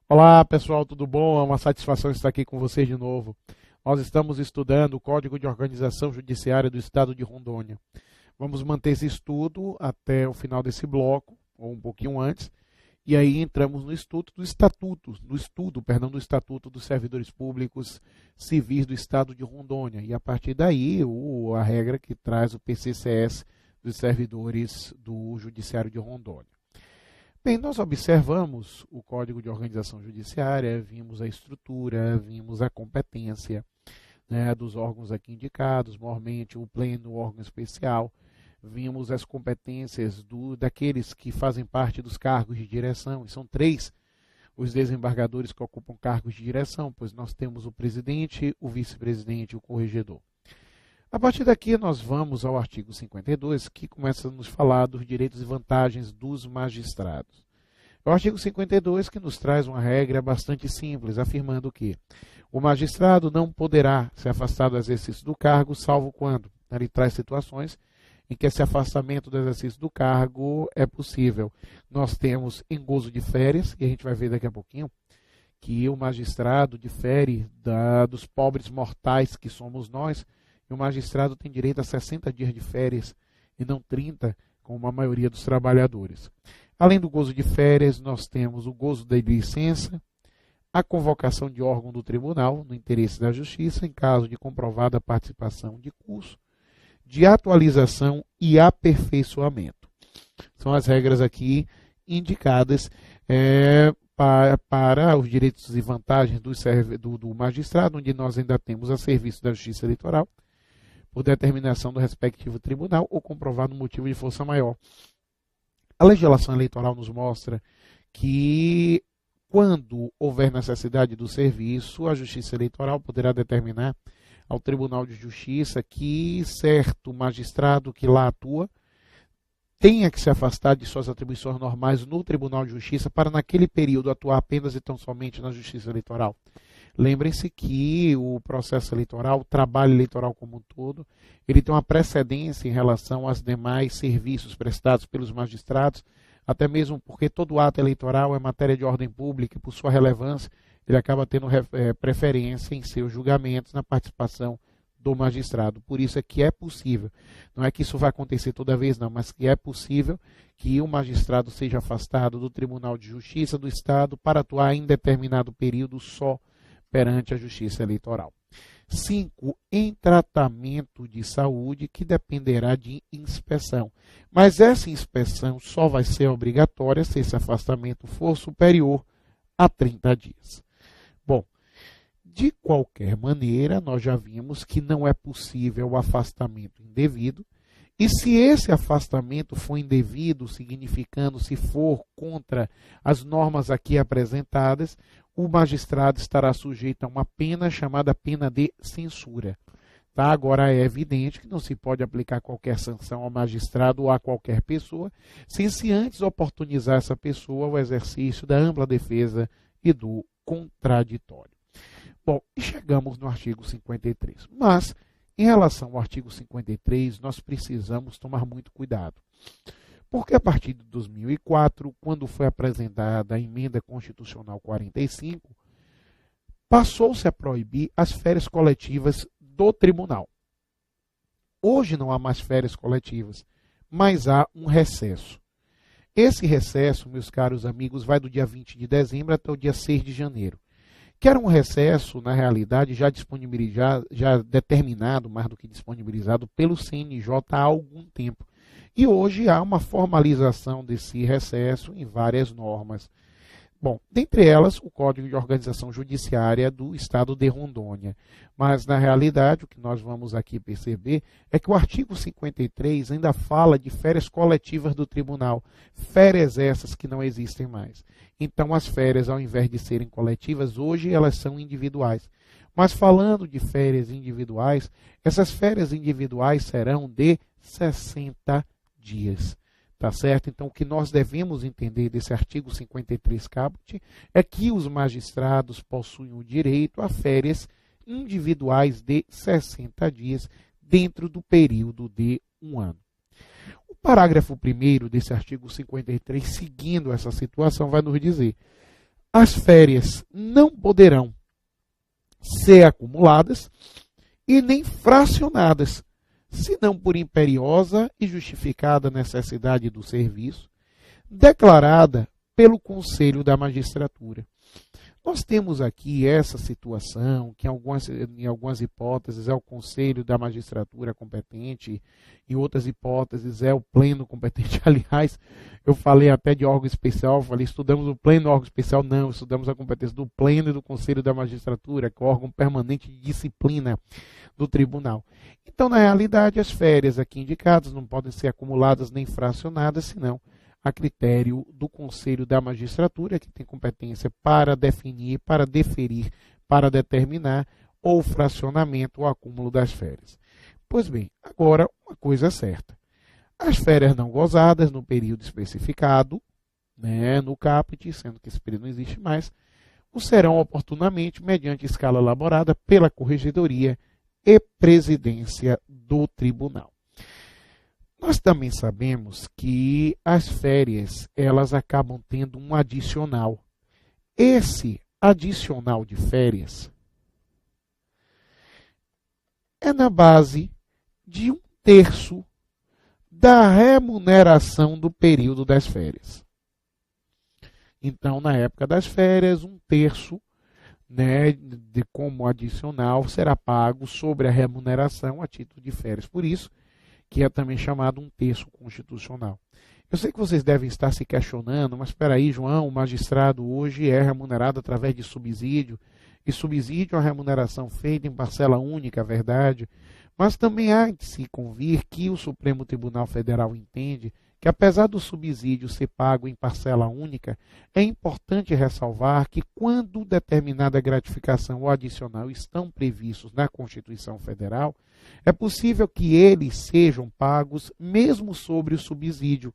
Olá pessoal, tudo bom? É uma satisfação estar aqui com vocês de novo. Nós estamos estudando o Código de Organização Judiciária do Estado de Rondônia. Vamos manter esse estudo até o final desse bloco, ou um pouquinho antes, e aí entramos no estudo do Estatuto dos Servidores Públicos Civis do Estado de Rondônia. E a partir daí, a regra que traz o PCCS dos Servidores do Judiciário de Rondônia. Bem, nós observamos o Código de Organização Judiciária, vimos a estrutura, vimos a competência, né, dos órgãos aqui indicados, maiormente o pleno, o órgão especial, vimos as competências daqueles que fazem parte dos cargos de direção, e são 3 os desembargadores que ocupam cargos de direção, pois nós temos o presidente, o vice-presidente e o corregedor. A partir daqui nós vamos ao artigo 52, que começa a nos falar dos direitos e vantagens dos magistrados. É o artigo 52 que nos traz uma regra bastante simples, afirmando que o magistrado não poderá se afastar do exercício do cargo, salvo quando ele traz situações em que esse afastamento do exercício do cargo é possível. Nós temos em gozo de férias, e a gente vai ver daqui a pouquinho, que o magistrado difere dos pobres mortais que somos nós. O magistrado tem direito a 60 dias de férias e não 30, como a maioria dos trabalhadores. Além do gozo de férias, nós temos o gozo da licença, a convocação de órgão do tribunal, no interesse da justiça, em caso de comprovada participação de curso, de atualização e aperfeiçoamento. São as regras aqui indicadas para os direitos e vantagens do magistrado, onde nós ainda temos a serviço da Justiça Eleitoral, por determinação do respectivo tribunal ou comprovado motivo de força maior. A legislação eleitoral nos mostra que, quando houver necessidade do serviço, a Justiça Eleitoral poderá determinar ao Tribunal de Justiça que certo magistrado que lá atua tenha que se afastar de suas atribuições normais no Tribunal de Justiça para, naquele período, atuar apenas e tão somente na Justiça Eleitoral. Lembrem-se que o processo eleitoral, o trabalho eleitoral como um todo, ele tem uma precedência em relação aos demais serviços prestados pelos magistrados, até mesmo porque todo ato eleitoral é matéria de ordem pública e, por sua relevância, ele acaba tendo preferência em seus julgamentos na participação do magistrado. Por isso é que é possível, não é que isso vai acontecer toda vez não, mas que é possível que o magistrado seja afastado do Tribunal de Justiça do Estado para atuar em determinado período só perante a Justiça Eleitoral. 5. Em tratamento de saúde, que dependerá de inspeção. Mas essa inspeção só vai ser obrigatória se esse afastamento for superior a 30 dias. Bom, de qualquer maneira, nós já vimos que não é possível o afastamento indevido, e se esse afastamento for indevido, significando se for contra as normas aqui apresentadas, o magistrado estará sujeito a uma pena chamada pena de censura. Tá? Agora é evidente que não se pode aplicar qualquer sanção ao magistrado ou a qualquer pessoa, sem se antes oportunizar essa pessoa ao exercício da ampla defesa e do contraditório. Bom, e chegamos no artigo 53. Mas, em relação ao artigo 53, nós precisamos tomar muito cuidado. Porque a partir de 2004, quando foi apresentada a Emenda Constitucional 45, passou-se a proibir as férias coletivas do tribunal. Hoje não há mais férias coletivas, mas há um recesso. Esse recesso, meus caros amigos, vai do dia 20 de dezembro até o dia 6 de janeiro. Que era um recesso, na realidade, já determinado, mais do que disponibilizado, pelo CNJ há algum tempo. E hoje há uma formalização desse recesso em várias normas. Bom, dentre elas, o Código de Organização Judiciária do Estado de Rondônia. Mas, na realidade, o que nós vamos aqui perceber é que o artigo 53 ainda fala de férias coletivas do tribunal, férias essas que não existem mais. Então, as férias, ao invés de serem coletivas, hoje elas são individuais. Mas, falando de férias individuais, essas férias individuais serão de 60 dias. Tá certo? Então, o que nós devemos entender desse artigo 53 caput é que os magistrados possuem o direito a férias individuais de 60 dias dentro do período de um ano. O parágrafo 1º desse artigo 53, seguindo essa situação, vai nos dizer: as férias não poderão ser acumuladas e nem fracionadas, senão por imperiosa e justificada necessidade do serviço, declarada pelo Conselho da Magistratura. Nós temos aqui essa situação, que em algumas hipóteses é o Conselho da Magistratura competente, em outras hipóteses é o Pleno competente. Aliás, eu falei até de órgão especial, falei, estudamos o Pleno e o órgão especial. Não, estudamos a competência do Pleno e do Conselho da Magistratura, que é o órgão permanente de disciplina do tribunal. Então, na realidade, as férias aqui indicadas não podem ser acumuladas nem fracionadas, senão a critério do Conselho da Magistratura, que tem competência para definir, para deferir, para determinar o fracionamento ou acúmulo das férias. Pois bem, agora uma coisa é certa. As férias não gozadas no período especificado, no caput, sendo que esse período não existe mais, o serão oportunamente mediante escala elaborada pela Corregedoria e Presidência do Tribunal. Nós também sabemos que as férias, elas acabam tendo um adicional. Esse adicional de férias é na base de 1/3 da remuneração do período das férias. Então, na época das férias, 1/3, de como adicional será pago sobre a remuneração a título de férias. Por isso, que é também chamado 1/3 constitucional. Eu sei que vocês devem estar se questionando, mas espera aí, João, o magistrado hoje é remunerado através de subsídio, e subsídio é uma remuneração feita em parcela única, é verdade, mas também há de se convir que o Supremo Tribunal Federal entende que, apesar do subsídio ser pago em parcela única, é importante ressalvar que, quando determinada gratificação ou adicional estão previstos na Constituição Federal, é possível que eles sejam pagos mesmo sobre o subsídio.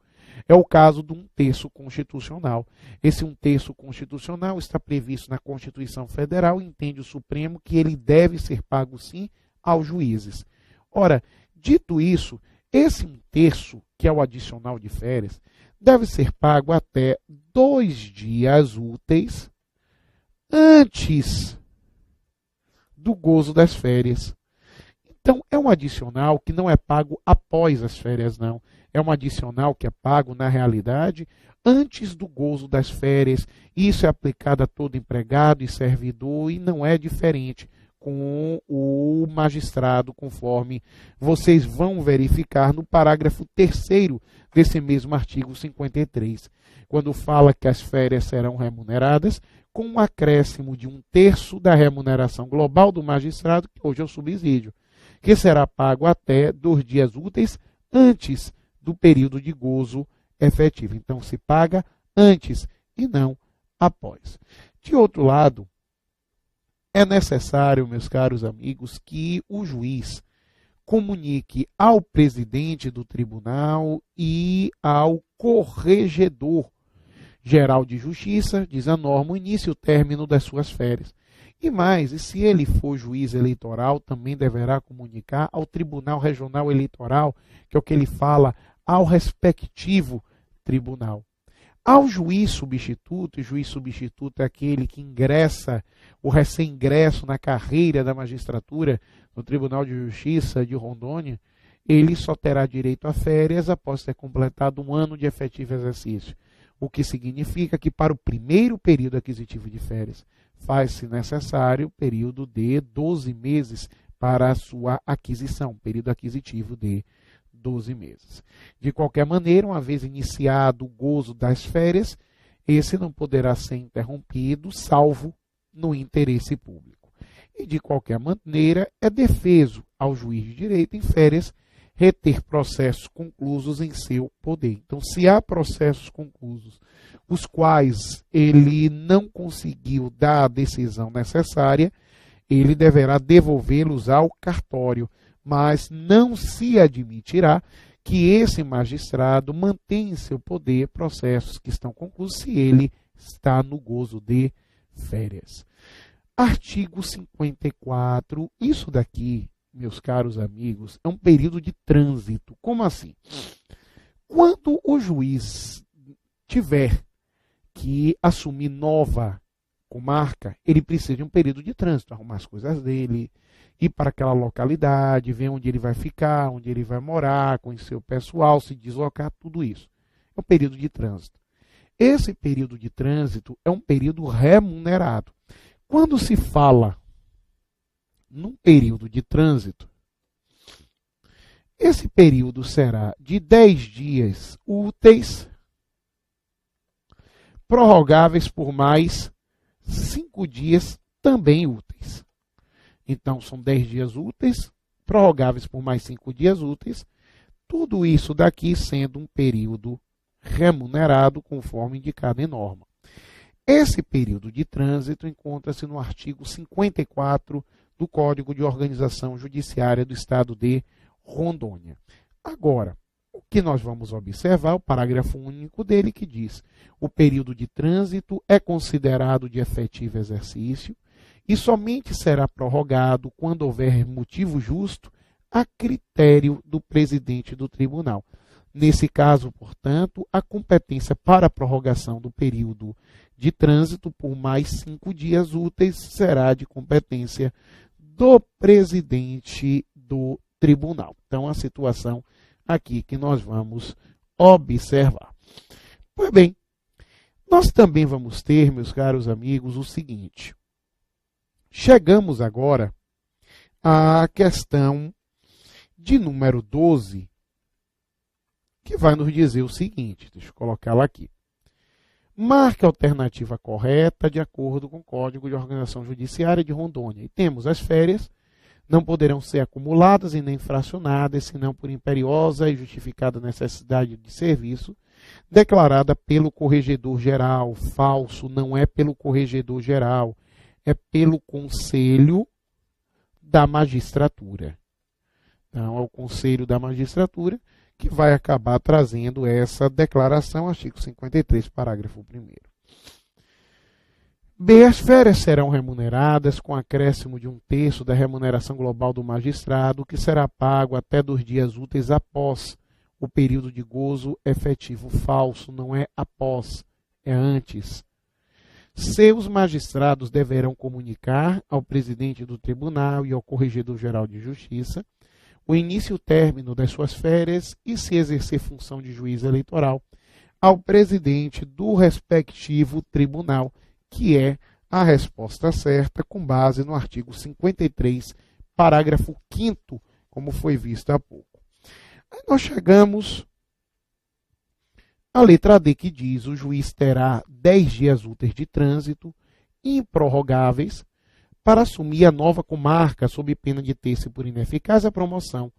É o caso do 1/3 constitucional. Esse 1/3 constitucional está previsto na Constituição Federal e entende o Supremo que ele deve ser pago, sim, aos juízes. Ora, dito isso, esse 1/3, que é o adicional de férias, deve ser pago até 2 dias úteis antes do gozo das férias. Então, é um adicional que não é pago após as férias, não. É um adicional que é pago, na realidade, antes do gozo das férias. Isso é aplicado a todo empregado e servidor e não é diferente com o magistrado, conforme vocês vão verificar no parágrafo 3º desse mesmo artigo 53, quando fala que as férias serão remuneradas com um acréscimo de 1/3 da remuneração global do magistrado, que hoje é o subsídio, que será pago até 2 dias úteis antes do período de gozo efetivo. Então, se paga antes e não após. De outro lado, é necessário, meus caros amigos, que o juiz comunique ao presidente do tribunal e ao corregedor geral de justiça, diz a norma, o início e o término das suas férias. E mais, e se ele for juiz eleitoral, também deverá comunicar ao Tribunal Regional Eleitoral, que é o que ele fala, ao respectivo tribunal. Ao juiz substituto, e juiz substituto é aquele que ingressa, o recém-ingresso na carreira da magistratura no Tribunal de Justiça de Rondônia, ele só terá direito a férias após ter completado 1 ano de efetivo exercício. O que significa que para o primeiro período aquisitivo de férias, faz-se necessário o período de 12 meses para a sua aquisição, período aquisitivo de 12 meses. De qualquer maneira, uma vez iniciado o gozo das férias, esse não poderá ser interrompido, salvo no interesse público. E, de qualquer maneira, é defeso ao juiz de direito em férias reter processos conclusos em seu poder. Então, se há processos conclusos, os quais ele não conseguiu dar a decisão necessária, ele deverá devolvê-los ao cartório, mas não se admitirá que esse magistrado mantém em seu poder processos que estão concluídos se ele está no gozo de férias. Artigo 54. Isso daqui, meus caros amigos, é um período de trânsito. Como assim? Quando o juiz tiver que assumir nova comarca, ele precisa de um período de trânsito, arrumar as coisas dele, ir para aquela localidade, ver onde ele vai ficar, onde ele vai morar, conhecer o pessoal, se deslocar, tudo isso. É um período de trânsito. Esse período de trânsito é um período remunerado. Quando se fala num período de trânsito, esse período será de 10 dias úteis, prorrogáveis por mais 5 dias também úteis. Então, são 10 dias úteis, prorrogáveis por mais 5 dias úteis, tudo isso daqui sendo um período remunerado conforme indicado em norma. Esse período de trânsito encontra-se no artigo 54 do Código de Organização Judiciária do Estado de Rondônia. Agora, o que nós vamos observar, o parágrafo único dele que diz: o período de trânsito é considerado de efetivo exercício e somente será prorrogado quando houver motivo justo a critério do presidente do tribunal. Nesse caso, portanto, a competência para a prorrogação do período de trânsito por mais 5 dias úteis será de competência do presidente do tribunal. Então, a situação aqui que nós vamos observar. Pois bem, nós também vamos ter, meus caros amigos, o seguinte. Chegamos agora à questão de número 12, que vai nos dizer o seguinte, deixa eu colocá-la aqui. Marque a alternativa correta de acordo com o Código de Organização Judiciária de Rondônia. E temos as férias, não poderão ser acumuladas e nem fracionadas, senão por imperiosa e justificada necessidade de serviço, declarada pelo corregedor geral. Falso, não é pelo corregedor geral, é pelo Conselho da Magistratura. Então, é o Conselho da Magistratura que vai acabar trazendo essa declaração, artigo 53, parágrafo 1º. B. As férias serão remuneradas com acréscimo de 1/3 da remuneração global do magistrado, que será pago até 2 dias úteis após o período de gozo efetivo. Falso, não é após, é antes. Seus magistrados deverão comunicar ao presidente do tribunal e ao corregedor-geral de justiça o início e o término das suas férias e, se exercer função de juiz eleitoral, ao presidente do respectivo tribunal, que é a resposta certa com base no artigo 53, parágrafo 5º, como foi visto há pouco. Aí nós chegamos à letra D, que diz: o juiz terá 10 dias úteis de trânsito improrrogáveis para assumir a nova comarca, sob pena de ter-se por ineficaz a promoção,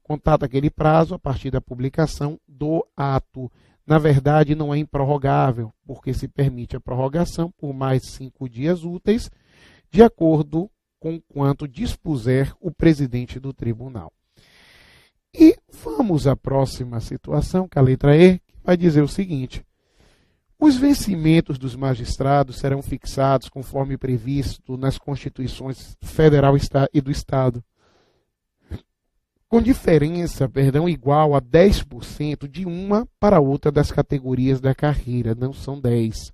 contado aquele prazo a partir da publicação do ato. Na verdade, não é improrrogável, porque se permite a prorrogação por mais 5 dias úteis, de acordo com quanto dispuser o presidente do tribunal. E vamos à próxima situação, que é a letra E, que vai dizer o seguinte: os vencimentos dos magistrados serão fixados conforme previsto nas Constituições Federal e do Estado, com diferença, igual a 10% de uma para outra das categorias da carreira. Não são 10%,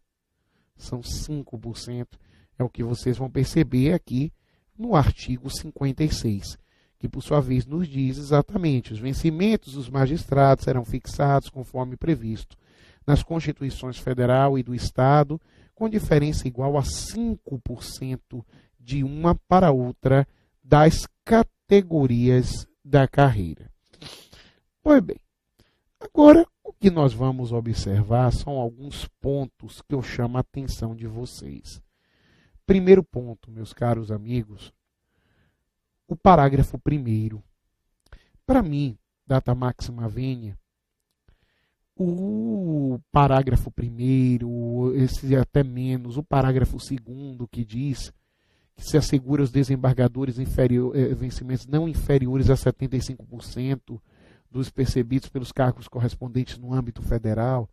são 5%. É o que vocês vão perceber aqui no artigo 56, que por sua vez nos diz exatamente: os vencimentos dos magistrados serão fixados conforme previsto nas Constituições Federal e do Estado, com diferença igual a 5% de uma para outra das categorias da carreira. Pois bem, agora o que nós vamos observar são alguns pontos que eu chamo a atenção de vocês. Primeiro ponto, meus caros amigos, o parágrafo 1º. Para mim, data máxima venia, o parágrafo 1º, esse até menos, o parágrafo 2º, que diz que se assegura aos desembargadores vencimentos não inferiores a 75% dos percebidos pelos cargos correspondentes no âmbito federal,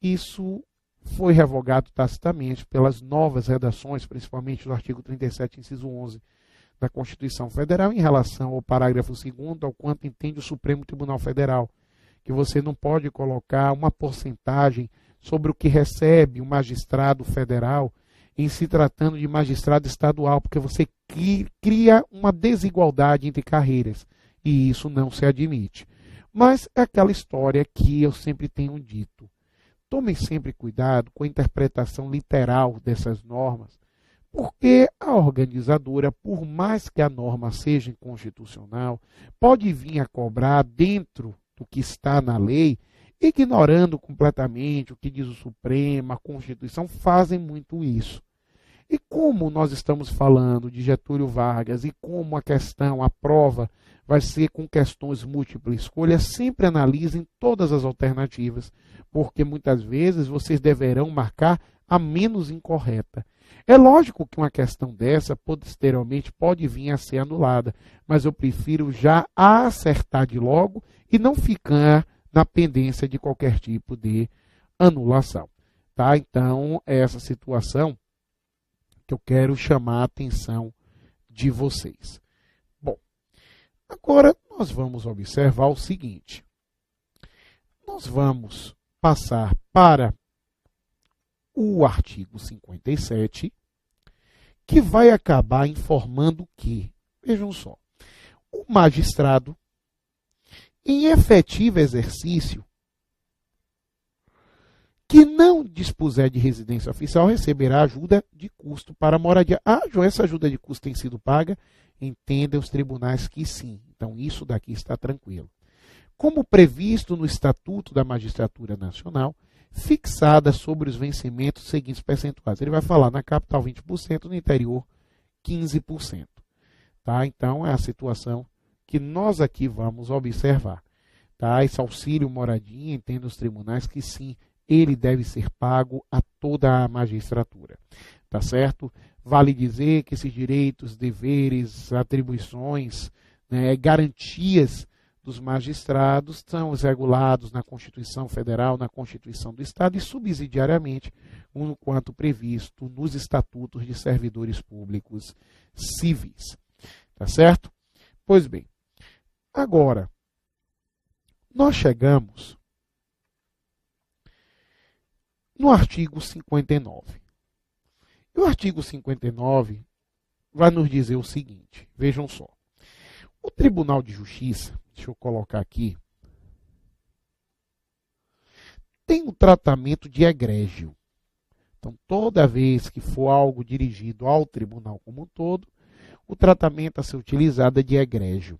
isso foi revogado tacitamente pelas novas redações, principalmente do artigo 37, inciso 11 da Constituição Federal, em relação ao parágrafo 2º, ao quanto entende o Supremo Tribunal Federal, que você não pode colocar uma porcentagem sobre o que recebe um magistrado federal em se tratando de magistrado estadual, porque você cria uma desigualdade entre carreiras, e isso não se admite. Mas é aquela história que eu sempre tenho dito. Tomem sempre cuidado com a interpretação literal dessas normas, porque a organizadora, por mais que a norma seja inconstitucional, pode vir a cobrar dentro do que está na lei, ignorando completamente o que diz o Supremo, a Constituição, fazem muito isso. E como nós estamos falando de Getúlio Vargas e como a questão, a prova, vai ser com questões múltipla escolha, sempre analisem todas as alternativas, porque muitas vezes vocês deverão marcar a menos incorreta. É lógico que uma questão dessa, posteriormente, pode vir a ser anulada, mas eu prefiro já acertar de logo e não ficar na pendência de qualquer tipo de anulação. Tá? Então, é essa situação que eu quero chamar a atenção de vocês. Bom, agora nós vamos observar o seguinte. Nós vamos passar para o artigo 57, que vai acabar informando que, vejam só, o magistrado, em efetivo exercício, que não dispuser de residência oficial, receberá ajuda de custo para moradia. Essa ajuda de custo tem sido paga? Entendem os tribunais que sim. Então, isso daqui está tranquilo. Como previsto no Estatuto da Magistratura Nacional, fixada sobre os vencimentos seguintes percentuais. Ele vai falar na capital 20%, no interior 15%. Tá? Então, é a situação que nós aqui vamos observar. Tá? Esse auxílio moradia, entendem os tribunais que sim, ele deve ser pago a toda a magistratura. Tá certo? Vale dizer que esses direitos, deveres, atribuições, né, garantias dos magistrados são regulados na Constituição Federal, na Constituição do Estado e subsidiariamente, quanto previsto nos estatutos de servidores públicos civis. Tá certo? Pois bem, agora, nós chegamos no artigo 59. E o artigo 59 vai nos dizer o seguinte, vejam só. O Tribunal de Justiça, deixa eu colocar aqui, tem um tratamento de egrégio. Então, toda vez que for algo dirigido ao tribunal como um todo, o tratamento a ser utilizado é de egrégio.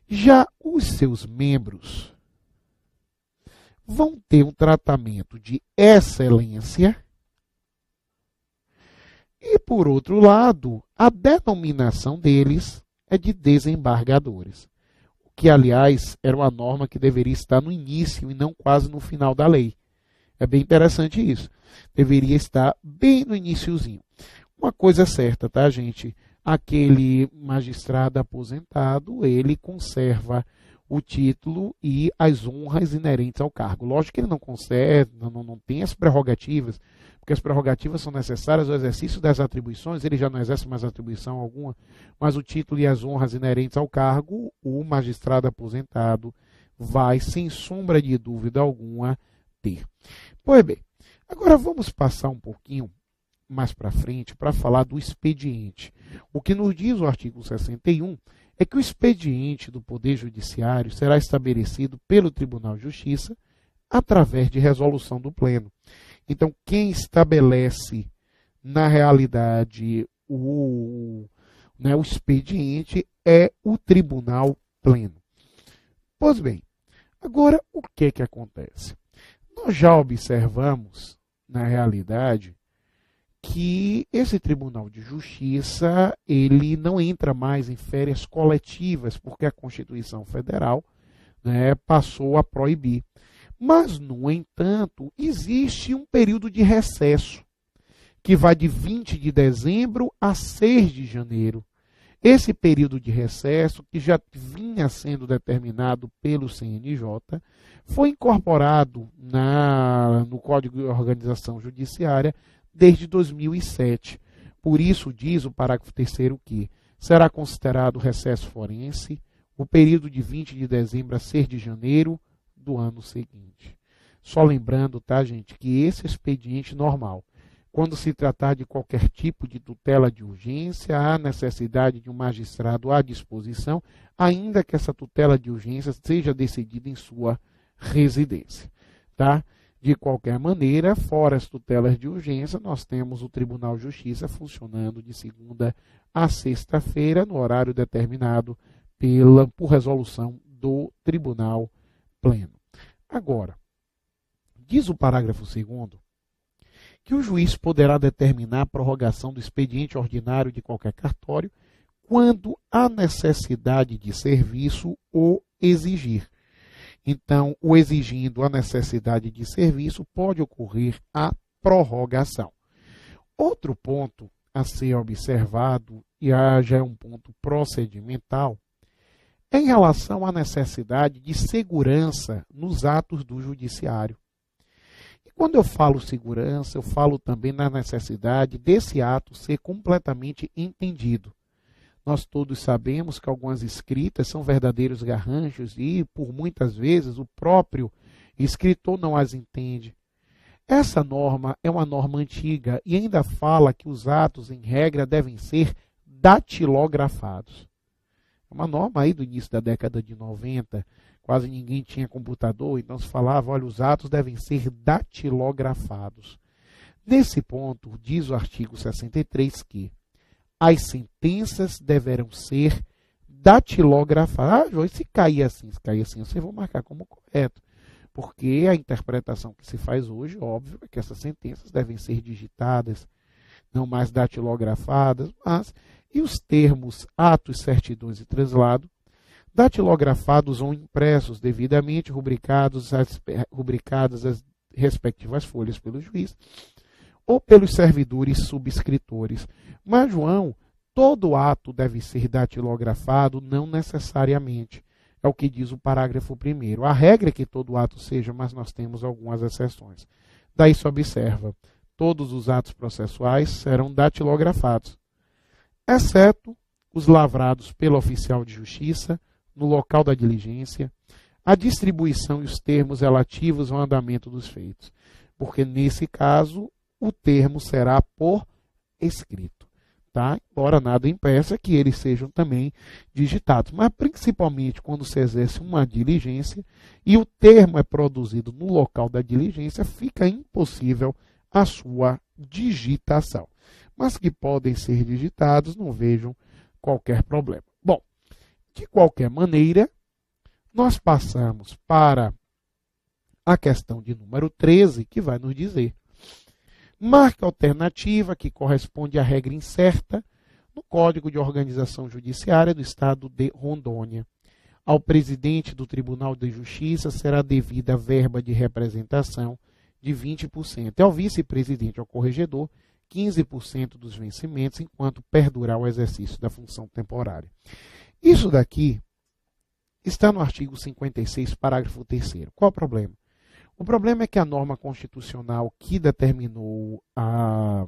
Já os seus membros vão ter um tratamento de excelência e, por outro lado, a denominação deles é de desembargadores, o que, aliás, era uma norma que deveria estar no início e não quase no final da lei. É bem interessante isso. Deveria estar bem no iniciozinho. Uma coisa é certa, tá, gente? Aquele magistrado aposentado, ele conserva o título e as honras inerentes ao cargo. Lógico que ele não consegue, não tem as prerrogativas, porque as prerrogativas são necessárias ao exercício das atribuições, ele já não exerce mais atribuição alguma, mas o título e as honras inerentes ao cargo, o magistrado aposentado vai, sem sombra de dúvida alguma, ter. Pois bem, agora vamos passar um pouquinho mais para frente para falar do expediente. O que nos diz o artigo 61 é que o expediente do Poder Judiciário será estabelecido pelo Tribunal de Justiça através de resolução do Pleno. Então, quem estabelece, na realidade, o expediente é o Tribunal Pleno. Pois bem, agora, o que acontece? Nós já observamos, na realidade, que esse Tribunal de Justiça ele não entra mais em férias coletivas, porque a Constituição Federal, né, passou a proibir. Mas, no entanto, existe um período de recesso, que vai de 20 de dezembro a 6 de janeiro, Esse período de recesso, que já vinha sendo determinado pelo CNJ, foi incorporado no Código de Organização Judiciária desde 2007. Por isso, diz o parágrafo 3º que será considerado recesso forense o período de 20 de dezembro a 6 de janeiro do ano seguinte. Só lembrando, tá, gente, que esse expediente normal, quando se tratar de qualquer tipo de tutela de urgência, há necessidade de um magistrado à disposição, ainda que essa tutela de urgência seja decidida em sua residência, tá? De qualquer maneira, fora as tutelas de urgência, nós temos o Tribunal de Justiça funcionando de segunda a sexta-feira, no horário determinado por resolução do Tribunal Pleno. Agora, diz o parágrafo 2º, que o juiz poderá determinar a prorrogação do expediente ordinário de qualquer cartório quando a necessidade de serviço o exigir. Então, o exigindo a necessidade de serviço, pode ocorrer a prorrogação. Outro ponto a ser observado, e já é um ponto procedimental, é em relação à necessidade de segurança nos atos do judiciário. E quando eu falo segurança, eu falo também na necessidade desse ato ser completamente entendido. Nós todos sabemos que algumas escritas são verdadeiros garranchos e, por muitas vezes, o próprio escritor não as entende. Essa norma é uma norma antiga e ainda fala que os atos, em regra, devem ser datilografados. É uma norma aí do início da década de 90, quase ninguém tinha computador, então se falava, olha, os atos devem ser datilografados. Nesse ponto, diz o artigo 63 que as sentenças deverão ser datilografadas. Ah, João, se cair assim, você vai marcar como correto. Porque a interpretação que se faz hoje, óbvio, é que essas sentenças devem ser digitadas, não mais datilografadas, mas e os termos atos, certidões e translado, datilografados ou impressos devidamente rubricadas as respectivas folhas pelo juiz, ou pelos servidores subscritores. Mas, João, todo ato deve ser datilografado? Não necessariamente. É o que diz o parágrafo 1º. A regra é que todo ato seja, mas nós temos algumas exceções. Daí se observa, todos os atos processuais serão datilografados, exceto os lavrados pelo oficial de justiça no local da diligência, a distribuição e os termos relativos ao andamento dos feitos. Porque, nesse caso, o termo será por escrito, tá? Embora nada impeça que eles sejam também digitados, mas principalmente quando se exerce uma diligência e o termo é produzido no local da diligência, fica impossível a sua digitação. Mas que podem ser digitados, não vejam qualquer problema. Bom, de qualquer maneira, nós passamos para a questão de número 13, que vai nos dizer: marca alternativa que corresponde à regra incerta no Código de Organização Judiciária do Estado de Rondônia. Ao presidente do Tribunal de Justiça será devida a verba de representação de 20%. Ao vice-presidente ou corregedor, 15% dos vencimentos, enquanto perdurar o exercício da função temporária. Isso daqui está no artigo 56, parágrafo 3º. Qual o problema? O problema é que a norma constitucional que determinou a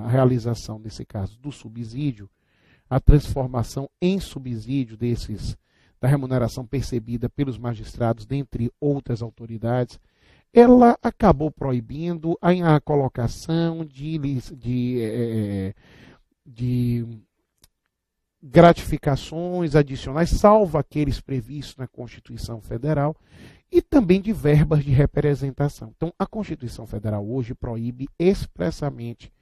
realização, nesse caso, do subsídio, a transformação em subsídio da remuneração percebida pelos magistrados, dentre outras autoridades, ela acabou proibindo a colocação de gratificações adicionais, salvo aqueles previstos na Constituição Federal, e também de verbas de representação. Então, a Constituição Federal hoje proíbe expressamente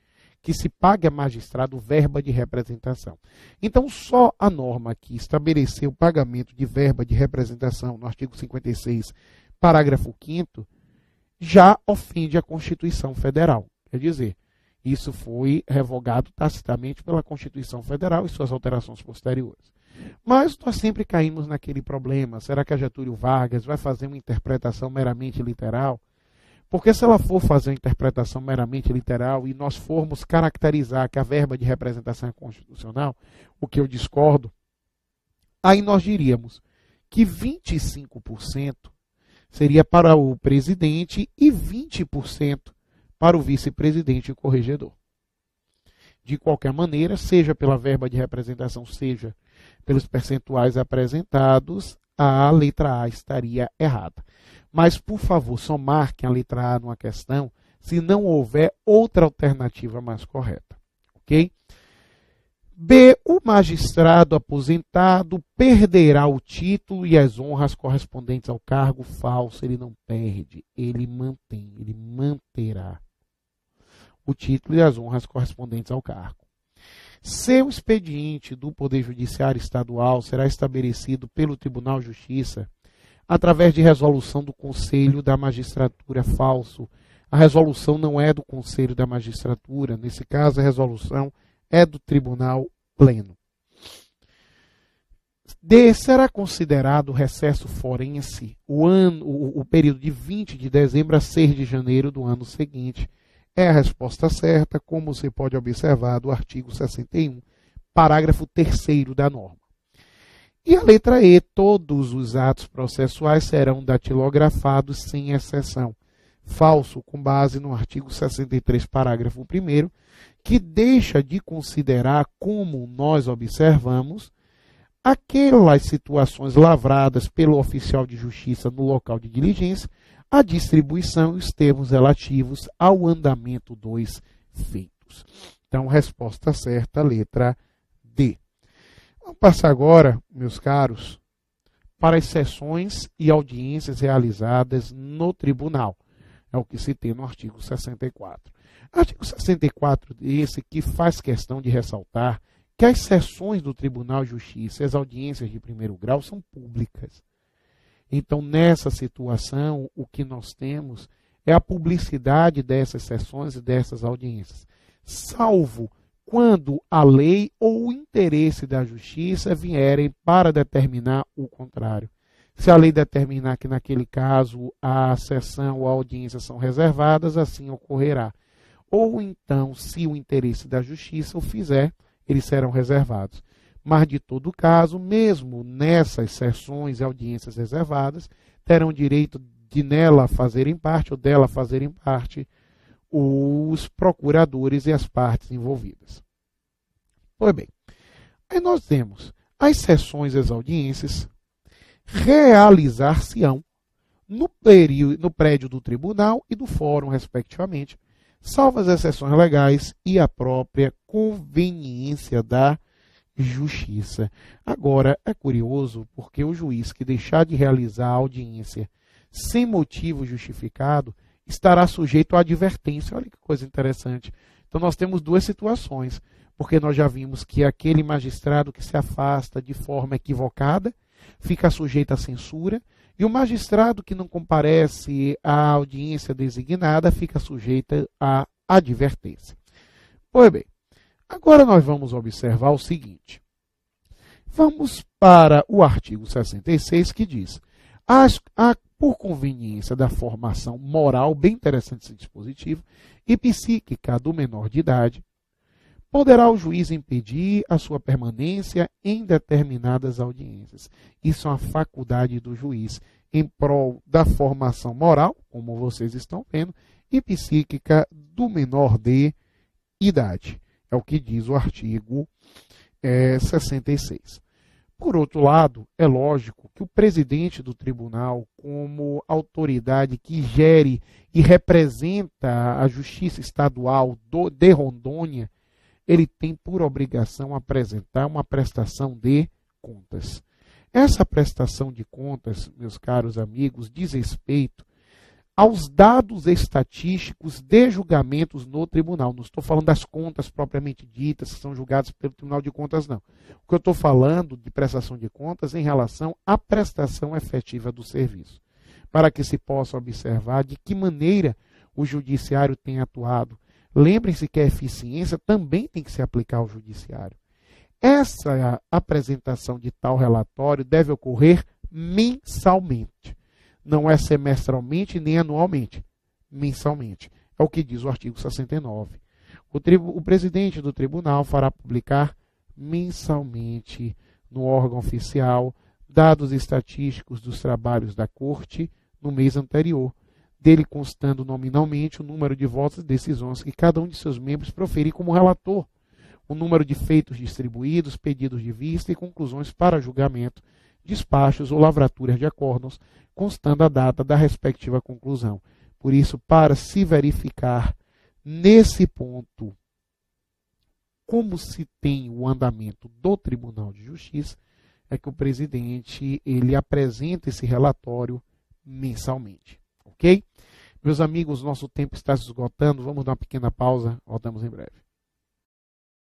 que se pague a magistrado verba de representação. Então, só a norma que estabeleceu o pagamento de verba de representação, no artigo 56, parágrafo 5º, já ofende a Constituição Federal. Quer dizer, isso foi revogado tacitamente pela Constituição Federal e suas alterações posteriores. Mas nós sempre caímos naquele problema. Será que a Getúlio Vargas vai fazer uma interpretação meramente literal? Porque se ela for fazer uma interpretação meramente literal e nós formos caracterizar que a verba de representação é constitucional, o que eu discordo, aí nós diríamos que 25% seria para o presidente e 20% para o vice-presidente e corregedor. De qualquer maneira, seja pela verba de representação, seja pelos percentuais apresentados, a letra A estaria errada. Mas, por favor, só marquem a letra A numa questão se não houver outra alternativa mais correta. Ok? B. O magistrado aposentado perderá o título e as honras correspondentes ao cargo. Falso, ele não perde, ele mantém, ele manterá o título e as honras correspondentes ao cargo. Seu expediente do Poder Judiciário Estadual será estabelecido pelo Tribunal de Justiça através de resolução do Conselho da Magistratura. Falso. A resolução não é do Conselho da Magistratura. Nesse caso, a resolução é do Tribunal Pleno. D. Será considerado recesso forense o período de 20 de dezembro a 6 de janeiro do ano seguinte. É a resposta certa, como você pode observar do artigo 61, parágrafo 3º da norma. E a letra E, todos os atos processuais serão datilografados sem exceção. Falso, com base no artigo 63, parágrafo 1º, que deixa de considerar, como nós observamos, aquelas situações lavradas pelo oficial de justiça no local de diligência, a distribuição e os termos relativos ao andamento dos feitos. Então, resposta certa, letra D. Vamos passar agora, meus caros, para as sessões e audiências realizadas no tribunal. É o que se tem no artigo 64. Artigo 64, esse que faz questão de ressaltar que as sessões do Tribunal de Justiça e as audiências de primeiro grau são públicas. Então, nessa situação, o que nós temos é a publicidade dessas sessões e dessas audiências, salvo quando a lei ou o interesse da justiça vierem para determinar o contrário. Se a lei determinar que, naquele caso, a sessão ou a audiência são reservadas, assim ocorrerá. Ou então, se o interesse da justiça o fizer, eles serão reservados. Mas, de todo caso, mesmo nessas sessões e audiências reservadas, terão direito de nela fazerem parte ou dela fazerem parte os procuradores e as partes envolvidas. Pois bem, aí nós temos as sessões e as audiências realizar-se-ão no prédio do tribunal e do fórum, respectivamente, salvo as exceções legais e a própria conveniência da justiça. Agora, é curioso porque o juiz que deixar de realizar a audiência sem motivo justificado estará sujeito à advertência. Olha que coisa interessante. Então, nós temos duas situações, porque nós já vimos que aquele magistrado que se afasta de forma equivocada fica sujeito à censura, e o magistrado que não comparece à audiência designada fica sujeito à advertência. Pois bem, agora nós vamos observar o seguinte. Vamos para o artigo 66, que diz: por conveniência da formação moral, bem interessante esse dispositivo, e psíquica do menor de idade, poderá o juiz impedir a sua permanência em determinadas audiências. Isso é uma faculdade do juiz em prol da formação moral, como vocês estão vendo, e psíquica do menor de idade. É o que diz o artigo 66. Por outro lado, é lógico que o presidente do tribunal, como autoridade que gere e representa a Justiça Estadual de Rondônia, ele tem por obrigação apresentar uma prestação de contas. Essa prestação de contas, meus caros amigos, diz respeito aos dados estatísticos de julgamentos no tribunal. Não estou falando das contas propriamente ditas, que são julgadas pelo Tribunal de Contas, não. O que eu estou falando de prestação de contas é em relação à prestação efetiva do serviço, para que se possa observar de que maneira o judiciário tem atuado. Lembrem-se que a eficiência também tem que se aplicar ao judiciário. Essa apresentação de tal relatório deve ocorrer mensalmente. Não é semestralmente nem anualmente. mensalmente. É o que diz o artigo 69. O presidente do tribunal fará publicar mensalmente no órgão oficial dados estatísticos dos trabalhos da Corte no mês anterior, dele constando nominalmente o número de votos e decisões que cada um de seus membros proferir como relator, o número de feitos distribuídos, pedidos de vista e conclusões para julgamento, despachos ou lavraturas de acórdãos, constando a data da respectiva conclusão. Por isso, para se verificar nesse ponto como se tem o andamento do Tribunal de Justiça, é que o presidente ele apresenta esse relatório mensalmente. Ok? Meus amigos, nosso tempo está se esgotando. Vamos dar uma pequena pausa. Voltamos em breve.